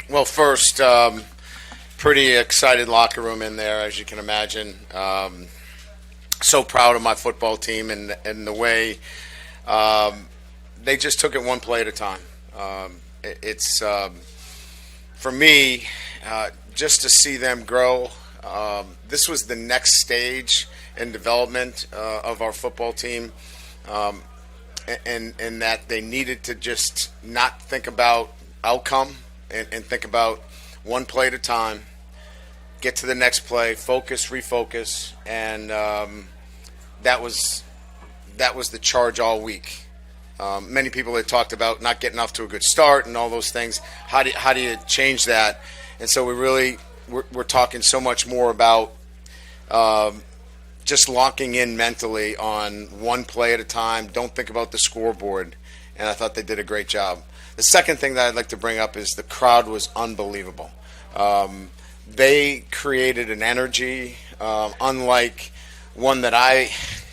Well, first, pretty excited locker room in there, as you can imagine. So proud of my football team and the way they just took it one play at a time. It's for me, just to see them grow. This was the next stage in development of our football team, and that they needed to just not think about outcome and think about one play at a time, get to the next play, focus, refocus, and that was the charge all week. Many people had talked about not getting off to a good start and all those things. How do you change that? And so we're talking so much more about just locking in mentally on one play at a time. Don't think about the scoreboard. And I thought they did a great job. The second thing that I'd like to bring up is the crowd was unbelievable. They created an energy unlike one that I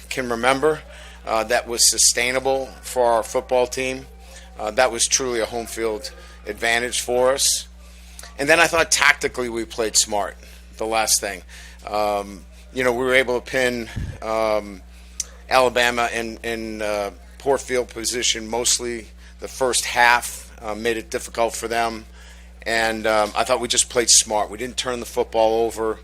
can remember that was sustainable for our football team. That was truly a home field advantage for us. And then I thought tactically we played smart, the last thing. We were able to pin Alabama in poor field position mostly the first half, made it difficult for them. And I thought we just played smart. We didn't turn the football over.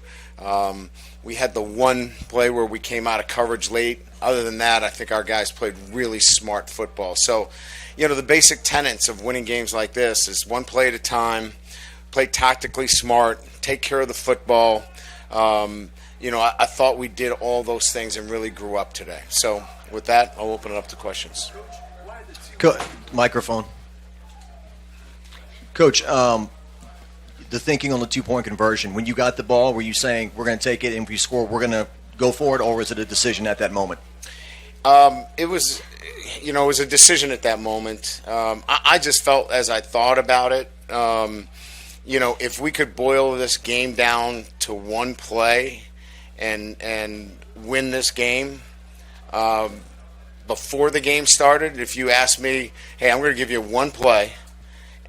We had the one play where we came out of coverage late. Other than that, I think our guys played really smart football. So, the basic tenets of winning games like this is one play at a time, play tactically smart, take care of the football. I thought we did all those things and really grew up today. So with that, I'll open it up to questions. Microphone. Coach, the thinking on the two-point conversion, when you got the ball, were you saying we're going to take it and if we score, we're going to go for it, or was it a decision at that moment? It was a decision at that moment. I just felt as I thought about it, if we could boil this game down to one play and win this game before the game started, if you asked me, hey, I'm going to give you one play,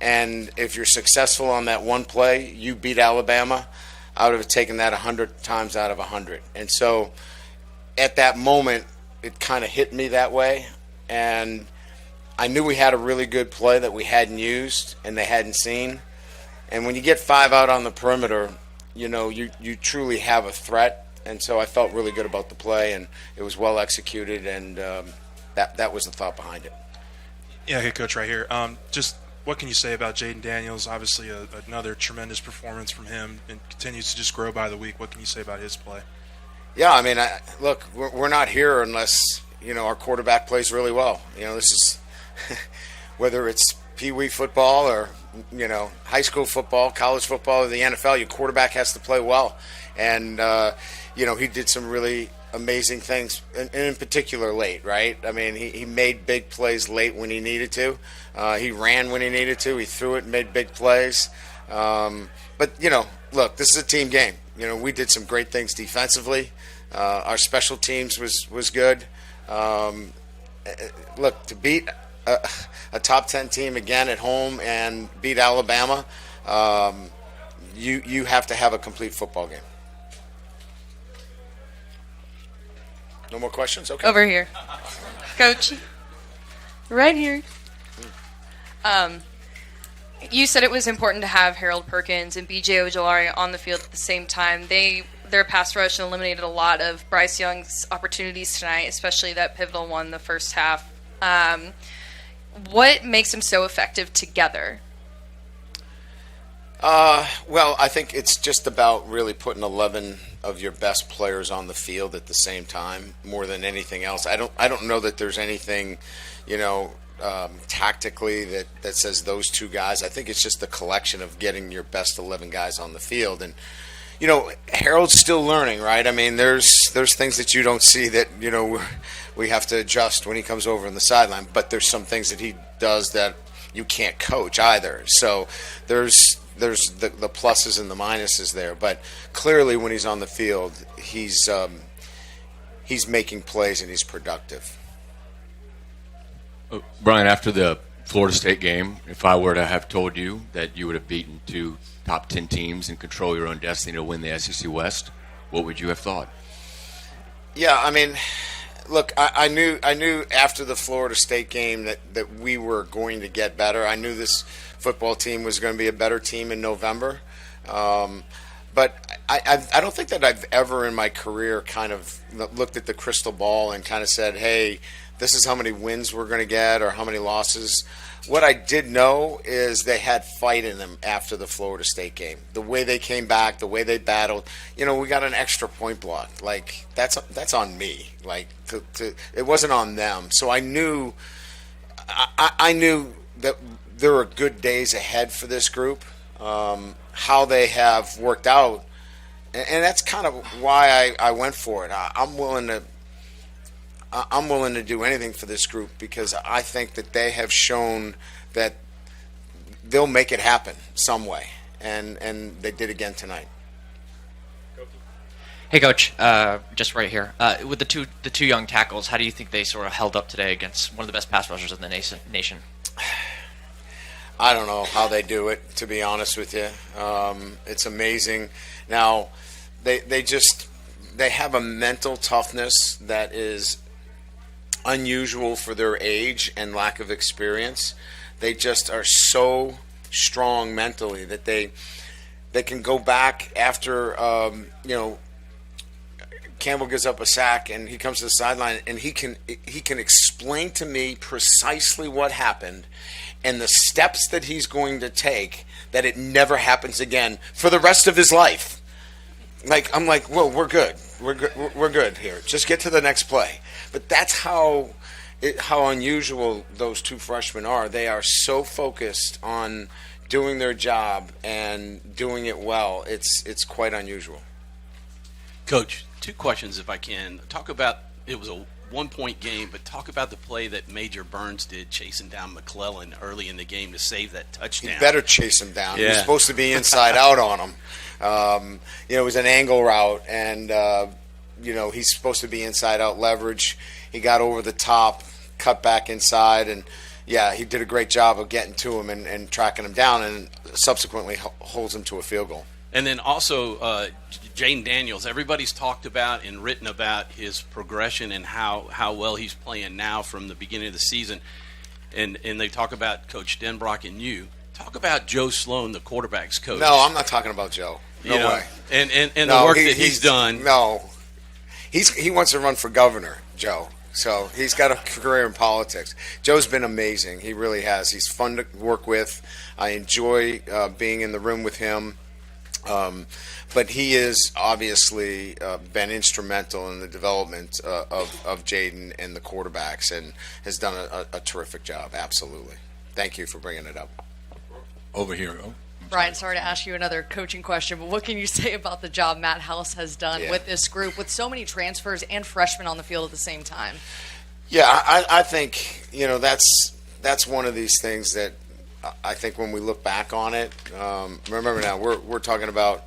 and if you're successful on that one play, you beat Alabama, I would have taken that 100 times out of 100. And so at that moment, it kind of hit me that way. And I knew we had a really good play that we hadn't used and they hadn't seen. And when you get 5 out on the perimeter, you truly have a threat. And so I felt really good about the play, and it was well executed, and that was the thought behind it. Yeah, hey, Coach, right here. Just what can you say about Jayden Daniels? Obviously, another tremendous performance from him, and continues to just grow by the week. What can you say about his play? Yeah, I mean, look, we're not here unless our quarterback plays really well. This is whether it's Pee Wee football or high school football, college football, or the NFL. Your quarterback has to play well, and he did some really amazing things, and in particular late, right? I mean, he made big plays late when he needed to. He ran when he needed to. He threw it and made big plays. But, look, this is a team game. We did some great things defensively. Our special teams was good. Look, to beat a top 10 team again at home and beat Alabama, you have to have a complete football game. No more questions? Okay. Over here. Coach. Right here. You said it was important to have Harold Perkins and B.J. Ojolari on the field at the same time. Their pass rush eliminated a lot of Bryce Young's opportunities tonight, especially that pivotal one the first half. What makes them so effective together? Well, I think it's just about really putting 11 of your best players on the field at the same time more than anything else. I don't know that there's anything, tactically that says those two guys. I think it's just the collection of getting your best 11 guys on the field. And, Harold's still learning, right? I mean, there's things that you don't see that, we have to adjust when he comes over on the sideline. But there's some things that he does that you can't coach either. So there's the pluses and the minuses there, but clearly when he's on the field, he's making plays and he's productive. Brian, after the Florida State game, if I were to have told you that you would have beaten two top 10 teams and control your own destiny to win the SEC West, what would you have thought? Yeah, I mean, look, I knew after the Florida State game that we were going to get better. I knew this football team was going to be a better team in November. But I don't think that I've ever in my career kind of looked at the crystal ball and kind of said, hey, this is how many wins we're going to get or how many losses. What I did know is they had fight in them after the Florida State game. The way they came back, the way they battled. You know, we got an extra point block. Like, that's on me. Like, it wasn't on them. So I knew that there were good days ahead for this group. How they have worked out, and that's kind of why I went for it. I'm willing to do anything for this group because I think that they have shown that they'll make it happen some way, and they did again tonight. Hey, Coach, just right here. With the two young tackles, how do you think they sort of held up today against one of the best pass rushers in the nation? I don't know how they do it, to be honest with you. It's amazing. Now, they have a mental toughness that is unusual for their age and lack of experience. They just are so strong mentally that they can go back after Campbell gives up a sack and he comes to the sideline and he can explain to me precisely what happened and the steps that he's going to take that it never happens again for the rest of his life. Like, I'm like, whoa, we're good. We're good here. Just get to the next play. But that's how unusual those two freshmen are. They are so focused on doing their job and doing it well. It's quite unusual. Coach, two questions if I can. Talk about, it was a 1-point game, but talk about the play that Major Burns did chasing down McClellan early in the game to save that touchdown. You better chase him down. Yeah. He was supposed to be inside out on him. It was an angle route, and he's supposed to be inside out leverage. He got over the top, cut back inside, and he did a great job of getting to him and tracking him down, and subsequently holds him to a field goal. And then also Jayden Daniels. Everybody's talked about and written about his progression and how well he's playing now from the beginning of the season. And they talk about Coach Denbrock and you. Talk about Joe Sloan, the quarterback's coach. No, I'm not talking about Joe. No way. And the work that he's done. No. He wants to run for governor, Joe. So he's got a career in politics. Joe's been amazing. He really has. He's fun to work with. I enjoy being in the room with him. But he is obviously been instrumental in the development of Jayden and the quarterbacks and has done a terrific job. Absolutely. Thank you for bringing it up. Over here. Brian, sorry to ask you another coaching question, but what can you say about the job Matt House has done with this group with so many transfers and freshmen on the field at the same time? Yeah, I think, that's one of these things that I think when we look back on it, remember now, we're talking about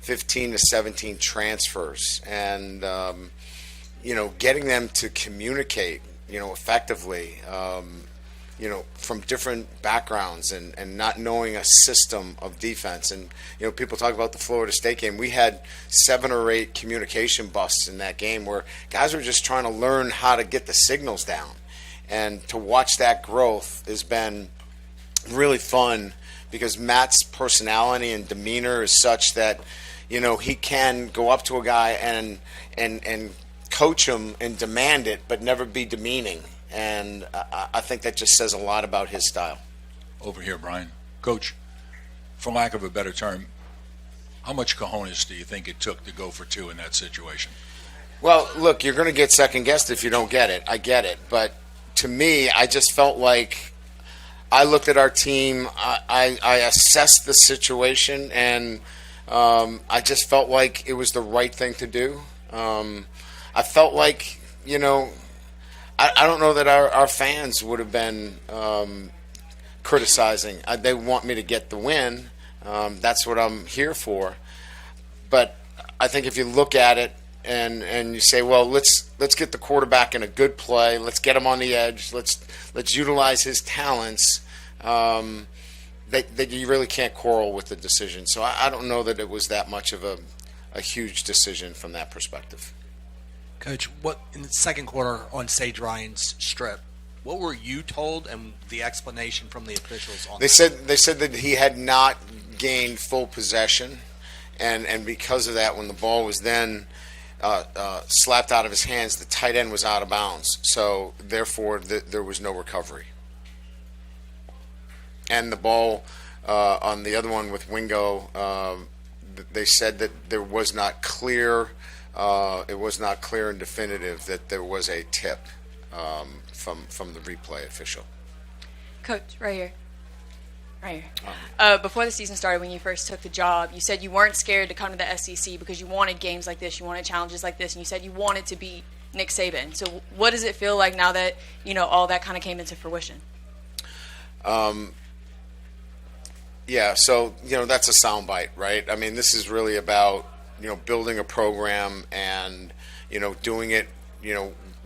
15 to 17 transfers and, getting them to communicate, effectively, from different backgrounds and not knowing a system of defense. And, people talk about the Florida State game. We had 7 or 8 communication busts in that game where guys were just trying to learn how to get the signals down. And to watch that growth has been really fun because Matt's personality and demeanor is such that, he can go up to a guy and coach him and demand it, but never be demeaning. And I think that just says a lot about his style. Over here, Brian. Coach, for lack of a better term, how much cojones do you think it took to go for 2 in that situation? Well, look, you're going to get second-guessed if you don't get it. I get it. But to me, I just felt like I looked at our team, I assessed the situation, and I just felt like it was the right thing to do. I felt like, I don't know that our fans would have been criticizing. They want me to get the win. That's what I'm here for. But I think if you look at it and you say, well, let's get the quarterback in a good play. Let's get him on the edge. Let's utilize his talents. you really can't quarrel with the decision. So I don't know that it was that much of a huge decision from that perspective. Coach, what in the second quarter on Sage Ryan's strip, what were you told and the explanation from the officials on They said that he had not gained full possession, and because of that, when the ball was then slapped out of his hands, the tight end was out of bounds. So therefore, there was no recovery. And the ball on the other one with Wingo, they said that there was not clear. It was not clear and definitive that there was a tip from the replay official. Coach, right here. Before the season started, when you first took the job, you said you weren't scared to come to the SEC because you wanted games like this, you wanted challenges like this, and you said you wanted to beat Nick Saban. So what does it feel like now that, all that kind of came into fruition? Yeah, so, that's a soundbite, right? I mean, this is really about, building a program and, doing it,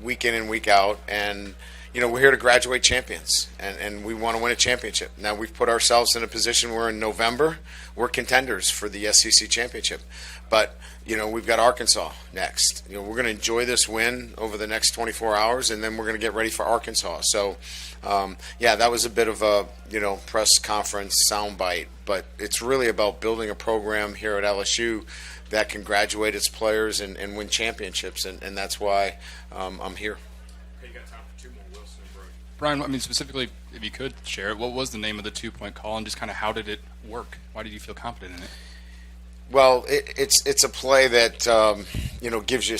week in and week out. And, we're here to graduate champions, and we want to win a championship. Now, we've put ourselves in a position where in November, we're contenders for the SEC championship. But, we've got Arkansas next. We're going to enjoy this win over the next 24 hours, and then we're going to get ready for Arkansas. So, that was a bit of a, press conference soundbite. But it's really about building a program here at LSU that can graduate its players and win championships, and that's why I'm here. Okay, you got time for two more, Wilson and Brody. Brian, specifically, if you could share it, what was the name of the two-point call, and just kind of how did it work? Why did you feel confident in it? Well, it's a play that gives you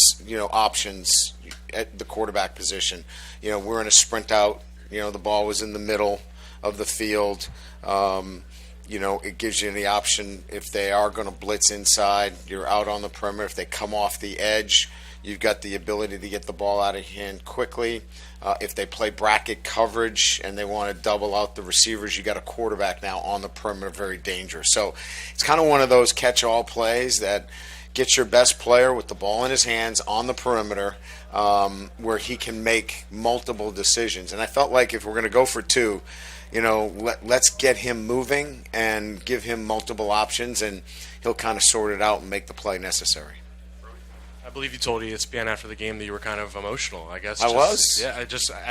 options at the quarterback position. We're in a sprint out. The ball was in the middle of the field. It gives you the option if they are going to blitz inside, you're out on the perimeter. If they come off the edge, you've got the ability to get the ball out of hand quickly. If they play bracket coverage and they want to double out the receivers, you got a quarterback now on the perimeter, very dangerous. So it's kind of one of those catch-all plays that gets your best player with the ball in his hands on the perimeter, where he can make multiple decisions. And I felt like if we're going to go for two, let's get him moving and give him multiple options, and he'll kind of sort it out and make the play necessary. I believe you told ESPN after the game that you were kind of emotional. I guess I was. Yeah,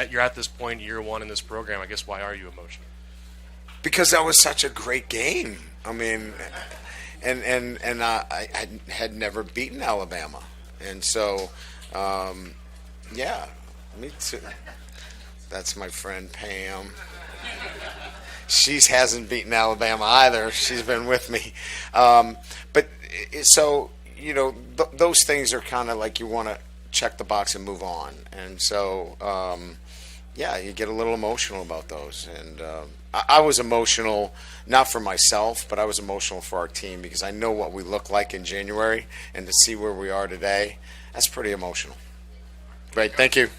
you're at this point, year one in this program. I guess why are you emotional? Because that was such a great game. I mean, and I had never beaten Alabama, and so me too. That's my friend Pam. She hasn't beaten Alabama either. She's been with me. Those things are kind of like you want to check the box and move on. And so, you get a little emotional about those. And I was emotional, not for myself, but I was emotional for our team because I know what we look like in January, and to see where we are today, that's pretty emotional. Great. Thank you.